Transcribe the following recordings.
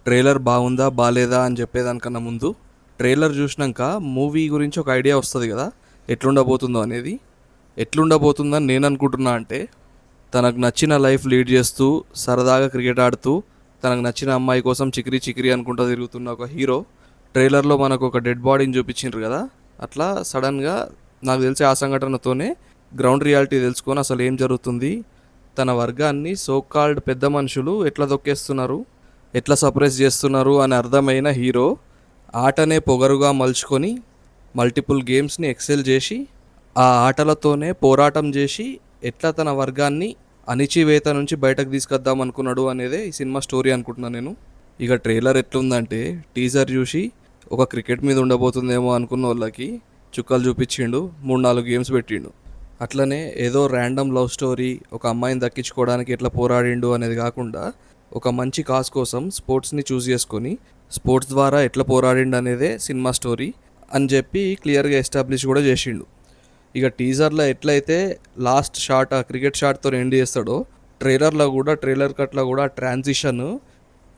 Trailer బాగుందా బాలేదా అని చెప్పేదానికన్నా ముందు ట్రైలర్ చూసినాక మూవీ గురించి ఒక ఐడియా వస్తుంది కదా, ఎట్లుండబోతుందో అనేది. ఎట్లుండబోతుందని నేను అనుకుంటున్నా అంటే, తనకు నచ్చిన లైఫ్ లీడ్ చేస్తూ సరదాగా క్రికెట్ ఆడుతూ తనకు నచ్చిన అమ్మాయి కోసం చికిరి చికిరి అనుకుంటూ తిరుగుతున్న ఒక హీరో ట్రైలర్లో మనకు ఒక డెడ్ బాడీని చూపించిండ్రు కదా. అట్లా సడన్గా నాకు తెలిసి ఆ సంఘటనతోనే గ్రౌండ్ రియాలిటీ తెలుసుకొని అసలు ఏం జరుగుతుంది, తన వర్గాన్ని సోకాల్డ్ పెద్ద మనుషులు ఎట్లా దొక్కేస్తున్నారు, ఎట్లా సప్రెస్ చేస్తున్నారు అని అర్థమైన హీరో ఆటనే పొగరుగా మలుచుకొని మల్టిపుల్ గేమ్స్ని ఎక్సెల్ చేసి ఆ ఆటలతోనే పోరాటం చేసి ఎట్లా తన వర్గాన్ని అణిచివేత నుంచి బయటకు తీసుకొద్దాం అనుకున్నాడు అనేదే ఈ సినిమా స్టోరీ అనుకుంటున్నాను నేను. ఇక ట్రైలర్ ఎట్లుందంటే, టీజర్ చూసి ఒక క్రికెట్ మీద ఉండబోతుందేమో అనుకున్న వాళ్ళకి చుక్కలు చూపించిండు, 3-4 గేమ్స్ పెట్టిండు. అట్లనే ఏదో ర్యాండమ్ లవ్ స్టోరీ, ఒక అమ్మాయిని దక్కించుకోవడానికి ఎట్లా పోరాడిండు అనేది కాకుండా ఒక మంచి కాజ్ కోసం స్పోర్ట్స్ని చూస్ చేసుకొని స్పోర్ట్స్ ద్వారా ఎట్లా పోరాడిండు అనేదే సినిమా స్టోరీ అని చెప్పి క్లియర్గా ఎస్టాబ్లిష్ కూడా చేసిండు. ఇక టీజర్లో ఎట్లయితే లాస్ట్ షాట్ ఆ క్రికెట్ షాట్తో ఎండ్ చేస్తాడో, ట్రైలర్ కట్లో కూడా ట్రాన్సిషన్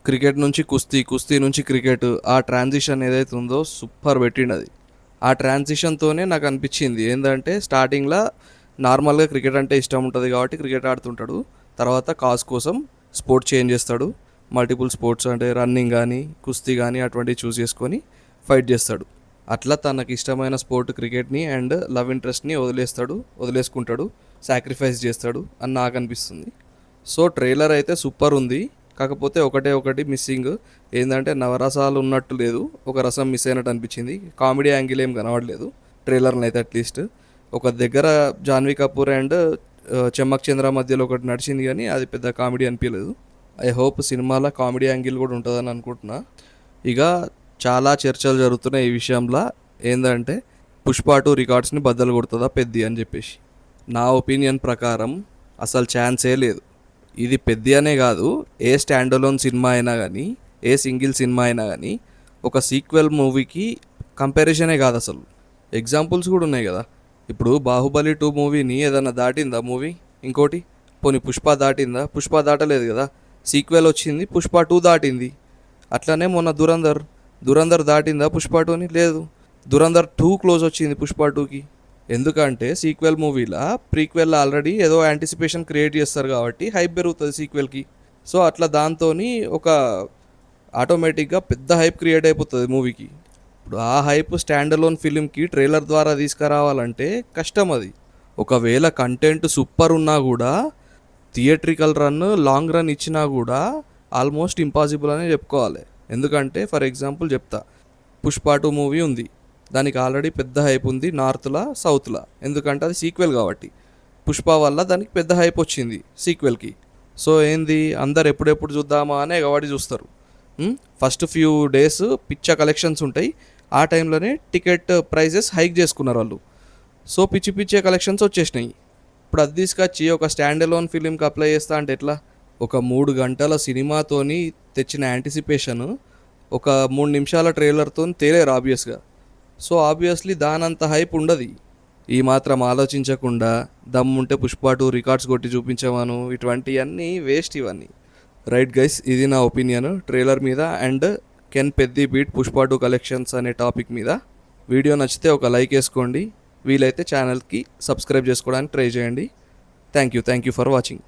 క్రికెట్ నుంచి కుస్తీ, కుస్తీ నుంచి క్రికెట్, ఆ ట్రాన్సిషన్ ఏదైతే ఉందో సూపర్ పెట్టిండు అది. ఆ ట్రాన్సిషన్తోనే నాకు అనిపించింది ఏంటంటే, స్టార్టింగ్లో నార్మల్గా క్రికెట్ అంటే ఇష్టం ఉంటుంది కాబట్టి క్రికెట్ ఆడుతుంటాడు, తర్వాత కాజ్ కోసం స్పోర్ట్ చేంజ్ చేస్తాడు, మల్టిపుల్ స్పోర్ట్స్ అంటే రన్నింగ్ కానీ కుస్తీ కానీ అటువంటివి చూస్ చేసుకొని ఫైట్ చేస్తాడు. అట్లా తనకి ఇష్టమైన స్పోర్ట్ క్రికెట్ని అండ్ లవ్ ఇంట్రెస్ట్ని వదిలేసుకుంటాడు, సాక్రిఫైస్ చేస్తాడు అని నాకు అనిపిస్తుంది. సో ట్రైలర్ అయితే సూపర్ ఉంది, కాకపోతే ఒకటి మిస్సింగ్ ఏంటంటే నవరసాలు ఉన్నట్టు లేదు, ఒక రసం మిస్ అయినట్టు అనిపించింది. కామెడీ యాంగిల్ ఏం కనబడలేదు ట్రైలర్ని అయితే. అట్లీస్ట్ ఒక దగ్గర జాన్వీ కపూర్ అండ్ చెమ్మక్ చంద్ర మధ్యలో ఒకటి నడిచింది, కానీ అది పెద్ద కామెడీ అనిపించలేదు. ఐ హోప్ సినిమాలో కామెడీ యాంగిల్ కూడా ఉంటుందని అనుకుంటున్నా. ఇక చాలా చర్చలు జరుగుతున్నాయి ఈ విషయంలో, ఏంటంటే పుష్ప 2 రికార్డ్స్ని బద్దలు కొడుతుందా పెద్ది అని చెప్పేసి. నా ఒపీనియన్ ప్రకారం అసలు ఛాన్సే లేదు. ఇది పెద్ది అనే కాదు, ఏ స్టాండ్ అలోన్ సినిమా అయినా కానీ, ఏ సింగిల్ సినిమా అయినా కానీ ఒక సీక్వెల్ మూవీకి కంపారిజనే కాదు అసలు. ఎగ్జాంపుల్స్ కూడా ఉన్నాయి కదా. ఇప్పుడు బాహుబలి 2 మూవీని ఏదైనా దాటిందా మూవీ ఇంకోటి? పోనీ పుష్ప దాటిందా? పుష్ప దాటలేదు కదా. సీక్వెల్ వచ్చింది, పుష్ప 2 దాటింది. అట్లనే మొన్న దురంధర్ దాటిందా పుష్ప 2ని? లేదు. దురంధర్ 2 క్లోజ్ వచ్చింది పుష్ప 2కి. ఎందుకంటే సీక్వెల్ మూవీలో ప్రీక్వెల్ ఆల్రెడీ ఏదో యాంటిసిపేషన్ క్రియేట్ చేస్తారు కాబట్టి హైప్ పెరుగుతుంది సీక్వెల్కి. సో అట్లా దాంతో ఒక ఆటోమేటిక్గా పెద్ద హైప్ క్రియేట్ అయిపోతుంది మూవీకి. ఇప్పుడు ఆ హైప్ స్టాండ్ అలోన్ ఫిలింకి ట్రైలర్ ద్వారా తీసుకురావాలంటే కష్టం అది. ఒకవేళ కంటెంట్ సూపర్ ఉన్నా కూడా, థియేట్రికల్ రన్ లాంగ్ రన్ ఇచ్చినా కూడా ఆల్మోస్ట్ ఇంపాసిబుల్ అనే చెప్పుకోవాలి. ఎందుకంటే ఫర్ ఎగ్జాంపుల్ చెప్తా, పుష్ప 2 మూవీ ఉంది, దానికి ఆల్రెడీ పెద్ద హైప్ ఉంది నార్త్లో సౌత్లో, ఎందుకంటే అది సీక్వెల్ కాబట్టి. పుష్ప వల్ల దానికి పెద్ద హైప్ వచ్చింది సీక్వెల్కి. సో ఏంది, అందరు ఎప్పుడెప్పుడు చూద్దామా అనే కాబట్టి చూస్తారు. ఫస్ట్ ఫ్యూ డేస్ పిచ్చ కలెక్షన్స్ ఉంటాయి, ఆ టైంలోనే టికెట్ ప్రైజెస్ హైక్ చేసుకున్నారు వాళ్ళు. సో పిచ్చే కలెక్షన్స్ వచ్చేసినాయి. ఇప్పుడు అది తీసుకొచ్చి ఒక స్టాండ్ అలోన్ ఫిలింకి అప్లై చేస్తా అంటే ఎట్లా? ఒక 3 గంటల సినిమాతోని తెచ్చిన యాంటిసిపేషన్ ఒక 3 నిమిషాల ట్రైలర్తో తేలేరు ఆబ్వియస్గా. సో ఆబ్వియస్లీ దానంత హైప్ ఉండదు. ఈ మాత్రం ఆలోచించకుండా దమ్ముంటే పుష్ప 2 రికార్డ్స్ కొట్టి చూపించమను, ఇటువంటివన్నీ వేస్ట్ ఇవన్నీ. రైట్ గైస్, ఇది నా ఒపీనియన్ ట్రైలర్ మీద and can Peddi beat Pushpa 2 collections అనే టాపిక్ మీద. వీడియో నచ్చితే ఒక లైక్ వేసుకోండి, వీలైతే ఛానల్కి సబ్స్క్రైబ్ చేసుకోవడానికి ట్రై చేయండి. Thank you for watching.